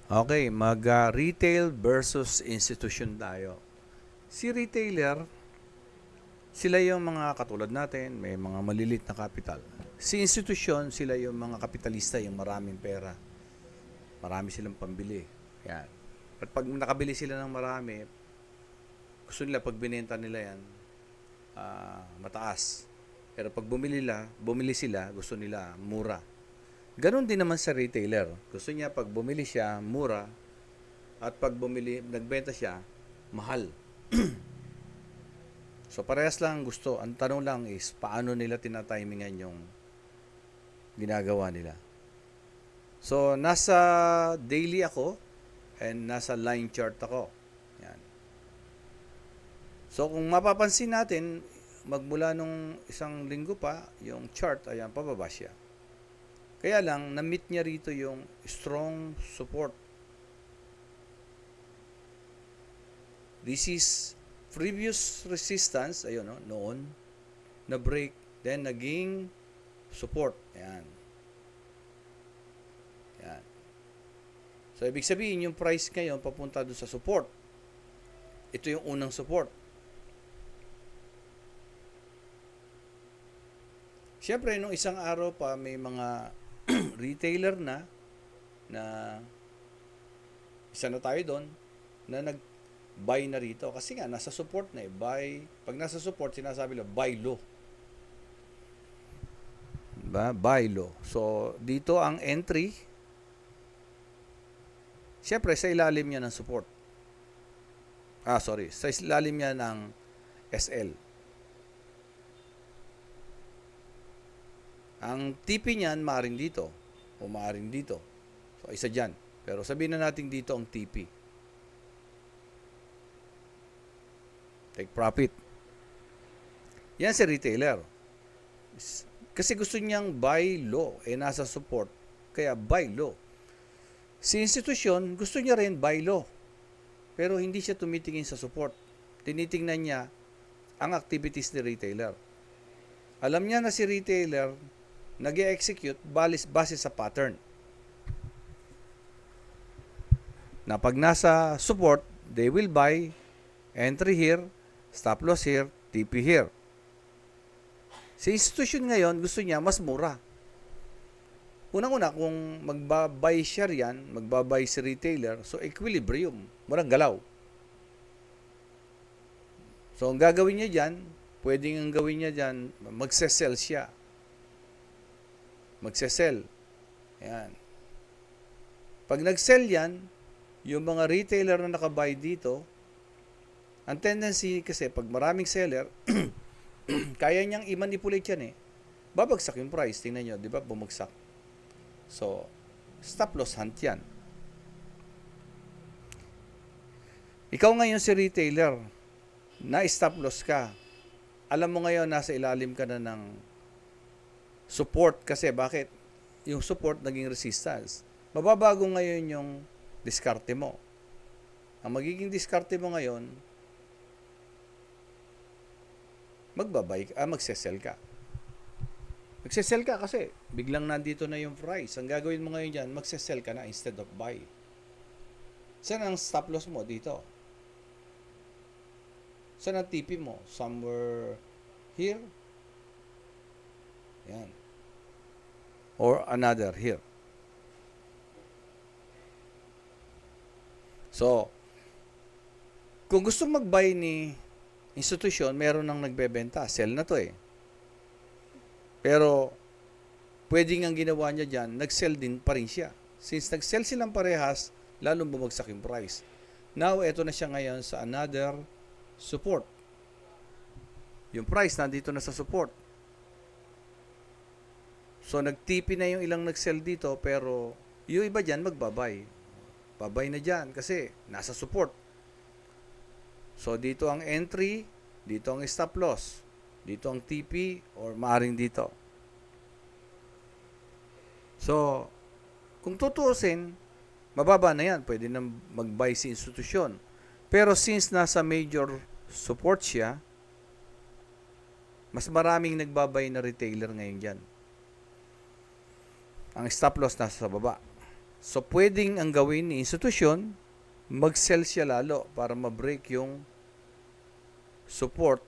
Okay, retail versus institution tayo. Si retailer, sila yung mga katulad natin, may mga malilit na kapital. Si institusyon, sila yung mga kapitalista, yung maraming pera. Marami silang pambili. Yan. At pag nakabili sila ng marami, gusto nila pag binenta nila yan, mataas. Pero pag bumili sila, gusto nila mura. Ganon din naman sa retailer. Gusto niya pag bumili siya, mura. At pag nagbenta siya, mahal. So parehas lang gusto. Ang tanong lang is, paano nila tinatimingan yung ginagawa nila. So, nasa daily ako and nasa line chart ako. Yan. So, kung mapapansin natin, magmula nung isang linggo pa, yung chart, ayan, pababa siya. Kaya lang, na-meet niya rito yung strong support. This is previous resistance, ayun, no, noon, na break, then naging support. Ayan. Ayan. So, ibig sabihin, yung price ngayon papunta doon sa support. Ito yung unang support. Siyempre, nung isang araw pa, may mga retailer na isa na tayo doon, na nag-buy na rito. Kasi nga, nasa support na eh. Pag nasa support, sinasabi lang, buy low. Diba? Buy low. So, dito ang entry, siyempre, sa ilalim niya ng support. Sa ilalim niya ng SL. Ang TP niyan, maaring dito. O maaring dito. So, isa dyan. Pero sabihin na natin dito ang TP. Take profit. Yan si retailer. Kasi gusto niyang buy low. Nasa support. Kaya buy low. Si institusyon, gusto niya rin buy low. Pero hindi siya tumitingin sa support. Tinitingnan niya ang activities ni retailer. Alam niya na si retailer nag-execute base sa pattern. Na pag nasa support, they will buy, entry here, stop loss here, TP here. Si institution ngayon, gusto niya mas mura. Unang-una, kung magbabay siya riyan, magbabay si retailer, so equilibrium, walang galaw. So ang gagawin niya dyan, pwedeng ang gawin niya dyan, magsesell siya. Magsesell. Ayan. Pag nag-sell yan, yung mga retailer na nakabuy dito, ang tendency kasi pag maraming seller, kaya niyang i-manipulate yan eh. Babagsak yung price. Tingnan nyo, di ba? Bumagsak. So, stop loss hunt yan. Ikaw ngayon si retailer, na stop loss ka. Alam mo ngayon, nasa ilalim ka na ng support kasi bakit? Yung support naging resistance. Mababago ngayon yung diskarte mo. Ang magiging diskarte mo ngayon, magsesell ka. Magsesell ka kasi biglang nandito na yung price. Ang gagawin mo ngayon dyan, magsesell ka na instead of buy. Saan ang stop loss mo? Dito. Saan ang TP mo? Somewhere here. Yan. Or another here. So, kung gusto mag-buy ni institution, meron nang nagbebenta. Sell na to eh. Pero, pwedeng ang ginawa niya dyan, nag-sell din pa rin siya. Since nag-sell silang parehas, lalong bumagsak yung price. Now, eto na siya ngayon sa another support. Yung price nandito na sa support. So, nag-TP na yung ilang nag-sell dito, pero yung iba dyan magbabay. Babay na dyan kasi nasa support. So, dito ang entry, dito ang stop loss, dito ang TP, or maaring dito. So, kung tutuusin, mababa na yan. Pwede na mag-buy si institusyon. Pero since nasa major support siya, mas maraming nagbabay na retailer ngayon dyan. Ang stop loss nasa baba. So, pwedeng ang gawin ni institusyon, mag-sell siya lalo para ma-break yung support.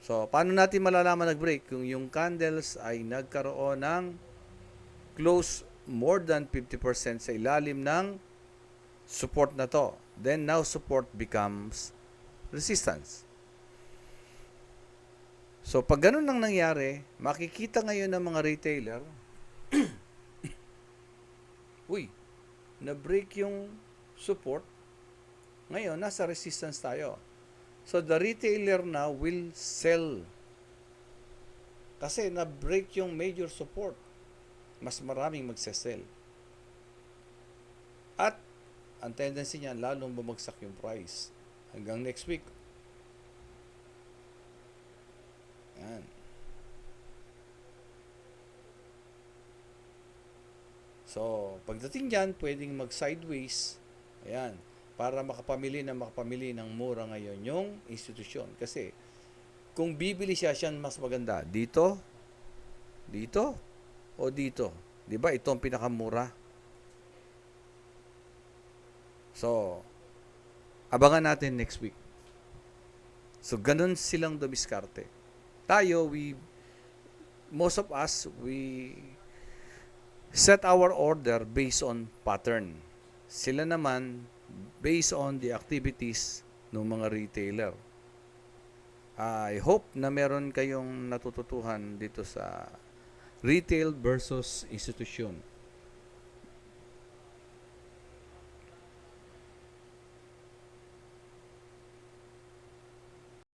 So, paano natin malalaman nag-break? Kung yung candles ay nagkaroon ng close more than 50% sa ilalim ng support na to. Then, now support becomes resistance. So, pag ganun ang nangyari, makikita ngayon ng mga retailer, uy, na-break yung support. Ngayon, nasa resistance tayo. So, the retailer now will sell. Kasi na-break yung major support. Mas maraming magsesell. At, ang tendency niya, lalong bumagsak yung price. Hanggang next week. Yan. So, pagdating dyan, pwedeng mag-sideways. Ayan. Para makapamili ng mura ngayon yung institusyon. Kasi, kung bibili siyang mas maganda, dito, o dito. Diba? Ito ang pinakamura. So, abangan natin next week. So, ganun silang dumiskarte. Tayo, most of us, we set our order based on pattern. Sila naman, based on the activities ng mga retailer. I hope na meron kayong natututuhan dito sa retail versus institution.